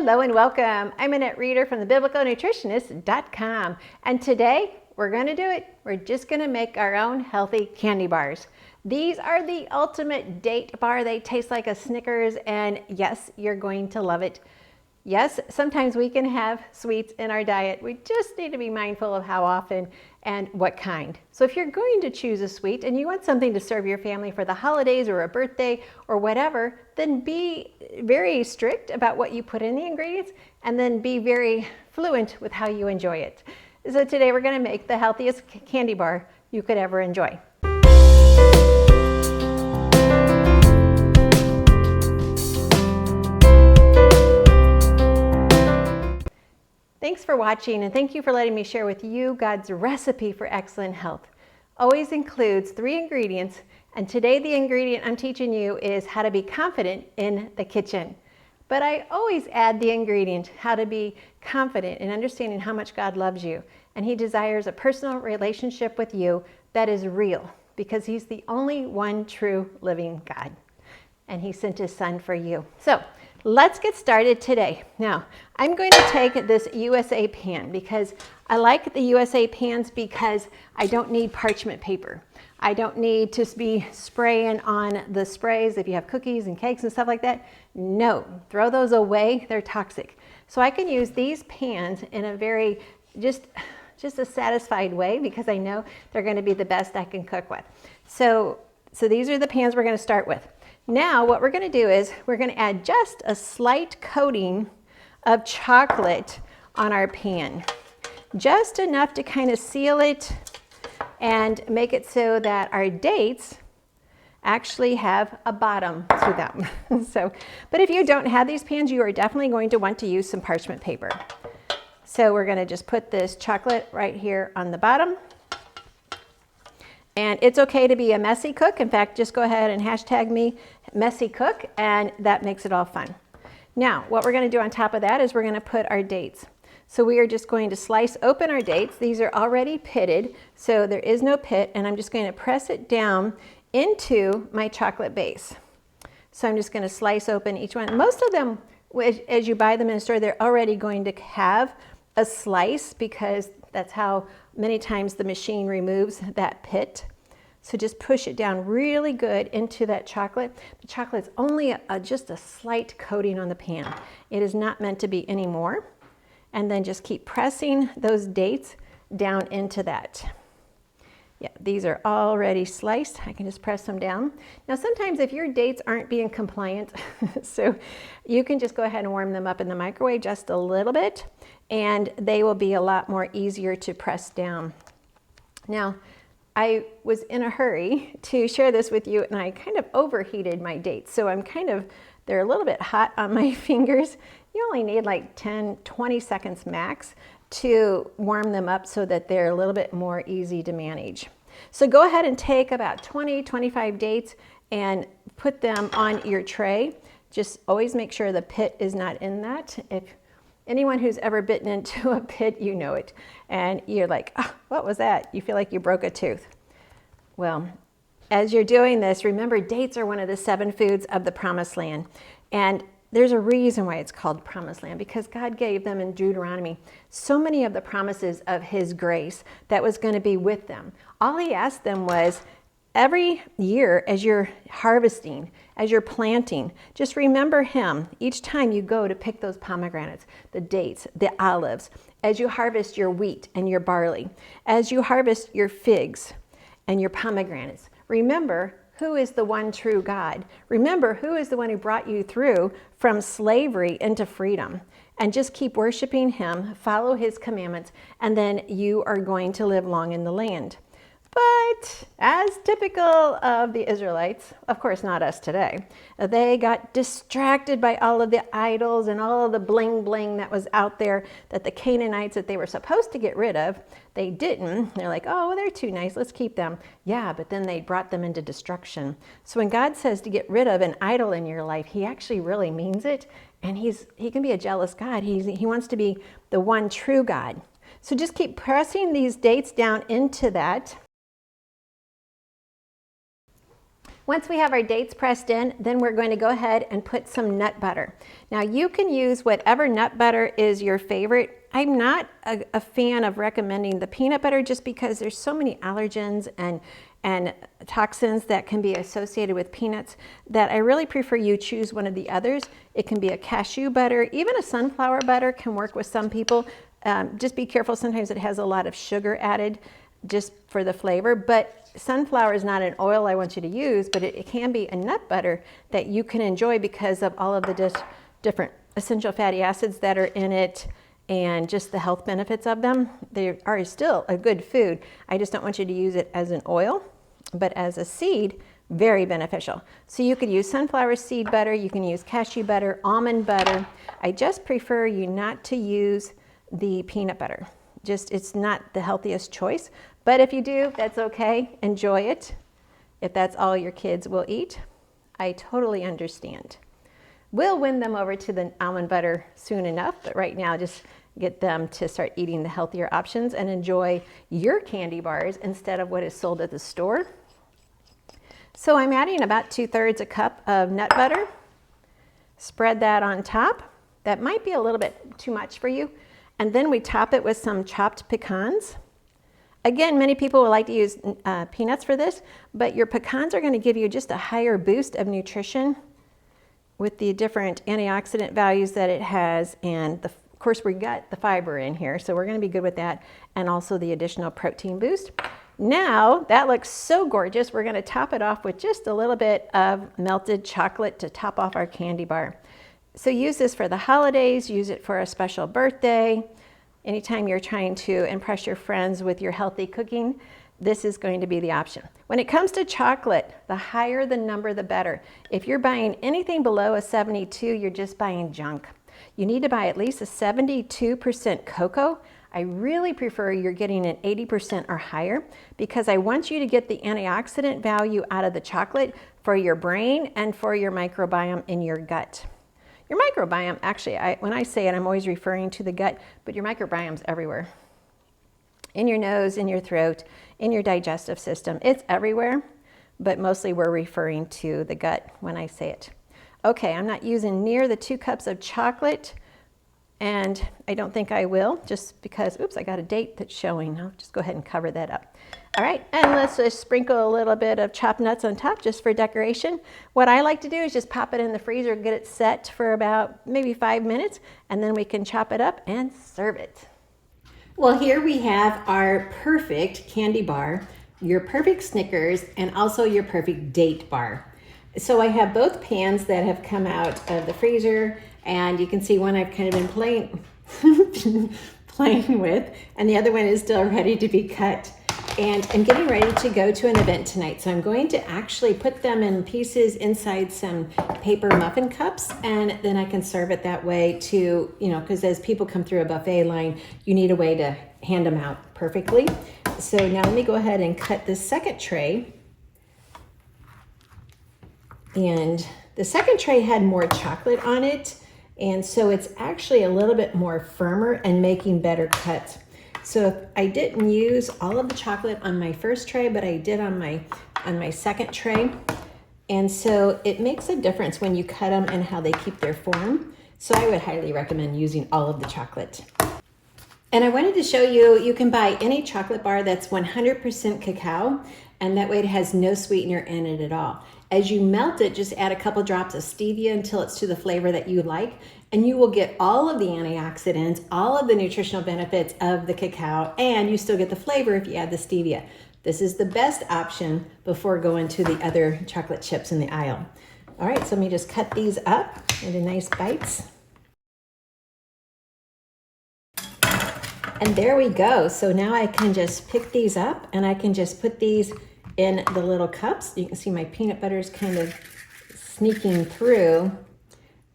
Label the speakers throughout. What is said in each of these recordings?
Speaker 1: Hello and welcome. I'm Annette Reeder from thebiblicalnutritionist.com, and today we're going to do it. We're just going to make our own healthy candy bars. These are the ultimate date bar. They taste like a Snickers, and yes, you're going to love it. Yes, sometimes we can have sweets in our diet. We just need to be mindful of how often and what kind. So if you're going to choose a sweet and you want something to serve your family for the holidays or a birthday or whatever, then be very strict about what you put in the ingredients and then be very fluent with how you enjoy it. So today we're going to make the healthiest candy bar you could ever enjoy. Thanks for watching, and thank you for letting me share with you God's recipe for excellent health. Always includes 3 ingredients, and today the ingredient I'm teaching you is how to be confident in the kitchen. But I always add the ingredient, how to be confident in understanding how much God loves you, and He desires a personal relationship with you that is real, because He's the only one true living God, and He sent His Son for you. So let's get started today. Now, I'm going to take this USA pan because I like the USA pans because I don't need parchment paper. I don't need to be spraying on the sprays if you have cookies and cakes and stuff like that. No, throw those away. They're toxic. So I can use these pans in a very just a satisfied way because I know they're going to be the best I can cook with. So these are the pans we're going to start with. Now what we're going to do is we're going to add just a slight coating of chocolate on our pan. Just enough to kind of seal it and make it so that our dates actually have a bottom to them. But if you don't have these pans, you are definitely going to want to use some parchment paper. So we're going to just put this chocolate right here on the bottom. And it's okay to be a messy cook. In fact, just go ahead and hashtag me messy cook, and that makes it all fun. Now, what we're going to do on top of that is we're going to put our dates. So we are just going to slice open our dates. These are already pitted, so there is no pit, and I'm just going to press it down into my chocolate base. So I'm just going to slice open each one. Most of them, as you buy them in a store, they're already going to have a slice because that's how many times the machine removes that pit. So just push it down really good into that chocolate. The chocolate's only just a slight coating on the pan. It is not meant to be any more. And then just keep pressing those dates down into that. Yeah, these are already sliced. I can just press them down. Now sometimes if your dates aren't being compliant, so you can just go ahead and warm them up in the microwave just a little bit, and they will be a lot more easier to press down. Now, I was in a hurry to share this with you, and I kind of overheated my dates. So they're a little bit hot on my fingers. You only need like 10, 20 seconds max to warm them up so that they're a little bit more easy to manage. So go ahead and take about 20, 25 dates and put them on your tray. Just always make sure the pit is not in that. If anyone who's ever bitten into a pit, you know it. And you're like, oh, what was that? You feel like you broke a tooth. Well, as you're doing this, remember dates are one of the 7 foods of the Promised Land. And there's a reason why it's called Promised Land, because God gave them in Deuteronomy so many of the promises of His grace that was going to be with them. All He asked them was, every year as you're harvesting, as you're planting, just remember Him each time you go to pick those pomegranates, the dates, the olives, as you harvest your wheat and your barley, as you harvest your figs and your pomegranates. Remember who is the one true God. Remember who is the one who brought you through from slavery into freedom. And just keep worshiping Him, follow His commandments, and then you are going to live long in the land. But as typical of the Israelites, of course not us today, they got distracted by all of the idols and all of the bling bling that was out there that the Canaanites that they were supposed to get rid of, they didn't. They're like, oh, they're too nice, let's keep them. Yeah, but then they brought them into destruction. So when God says to get rid of an idol in your life, He actually really means it. And He can be a jealous God. He wants to be the one true God. So just keep pressing these dates down into that. Once we have our dates pressed in, then we're going to go ahead and put some nut butter. Now you can use whatever nut butter is your favorite. I'm not a fan of recommending the peanut butter just because there's so many allergens and toxins that can be associated with peanuts that I really prefer you choose one of the others. It can be a cashew butter, even a sunflower butter can work with some people. Just be careful, sometimes it has a lot of sugar added just for the flavor, but sunflower is not an oil I want you to use, but it can be a nut butter that you can enjoy because of all of the different essential fatty acids that are in it and just the health benefits of them. They are still a good food. I just don't want you to use it as an oil, but as a seed, very beneficial. So you could use sunflower seed butter, you can use cashew butter, almond butter. I just prefer you not to use the peanut butter. It's not the healthiest choice, but if you do, that's okay. Enjoy it. If that's all your kids will eat, I totally understand. We'll win them over to the almond butter soon enough, but right now just get them to start eating the healthier options and enjoy your candy bars instead of what is sold at the store. So I'm adding about 2/3 a cup of nut butter. Spread that on top. That might be a little bit too much for you. And then we top it with some chopped pecans. Again, many people would like to use peanuts for this, but your pecans are going to give you just a higher boost of nutrition with the different antioxidant values that it has. And of course, we got the fiber in here, so we're going to be good with that. And also the additional protein boost. Now, that looks so gorgeous. We're going to top it off with just a little bit of melted chocolate to top off our candy bar. So use this for the holidays, use it for a special birthday. Anytime you're trying to impress your friends with your healthy cooking, this is going to be the option. When it comes to chocolate, the higher the number, the better. If you're buying anything below a 72, you're just buying junk. You need to buy at least a 72% cocoa. I really prefer you're getting an 80% or higher because I want you to get the antioxidant value out of the chocolate for your brain and for your microbiome in your gut. Your microbiome, actually, when I say it, I'm always referring to the gut, but your microbiome's everywhere. In your nose, in your throat, in your digestive system. It's everywhere, but mostly we're referring to the gut when I say it. Okay, I'm not using near the 2 cups of chocolate, and I don't think I will, just because, oops, I got a date that's showing. I'll just go ahead and cover that up. All right, and let's just sprinkle a little bit of chopped nuts on top just for decoration. What I like to do is just pop it in the freezer, get it set for about maybe 5 minutes, and then we can chop it up and serve it. Well, here we have our perfect candy bar, your perfect Snickers, and also your perfect date bar. So I have both pans that have come out of the freezer, and you can see one I've kind of been playing with, and the other one is still ready to be cut. And I'm getting ready to go to an event tonight, so I'm going to actually put them in pieces inside some paper muffin cups, and then I can serve it that way too, because as people come through a buffet line, you need a way to hand them out perfectly. So now let me go ahead and cut this second tray. And the second tray had more chocolate on it, and so it's actually a little bit more firmer and making better cuts. So if I didn't use all of the chocolate on my first tray, but I did on my second tray. And so it makes a difference when you cut them and how they keep their form. So I would highly recommend using all of the chocolate. And I wanted to show you, you can buy any chocolate bar that's 100% cacao, and that way it has no sweetener in it at all. As you melt it, just add a couple drops of stevia until it's to the flavor that you like, and you will get all of the antioxidants, all of the nutritional benefits of the cacao, and you still get the flavor if you add the stevia. This is the best option before going to the other chocolate chips in the aisle. All right, so let me just cut these up into nice bites. And there we go. So now I can just pick these up and I can just put these in the little cups. You can see my peanut butter is kind of sneaking through.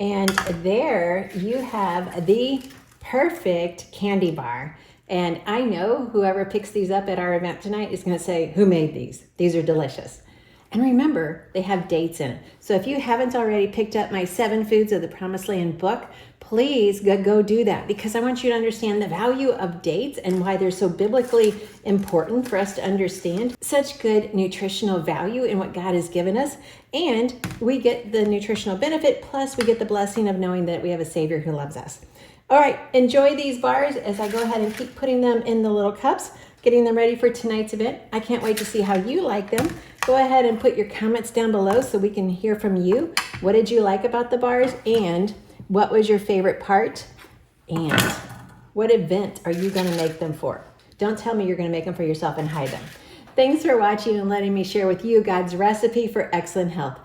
Speaker 1: And there you have the perfect candy bar. And I know whoever picks these up at our event tonight is going to say, who made these? These are delicious. And remember, they have dates in it. So if you haven't already picked up my 7 Foods of the Promised Land book, please go do that, because I want you to understand the value of dates and why they're so biblically important for us to understand such good nutritional value in what God has given us. And we get the nutritional benefit, plus we get the blessing of knowing that we have a Savior who loves us. All right, enjoy these bars as I go ahead and keep putting them in the little cups, getting them ready for tonight's event. I can't wait to see how you like them. Go ahead and put your comments down below so we can hear from you. What did you like about the bars? And what was your favorite part? And what event are you going to make them for? Don't tell me you're going to make them for yourself and hide them. Thanks for watching and letting me share with you God's recipe for excellent health.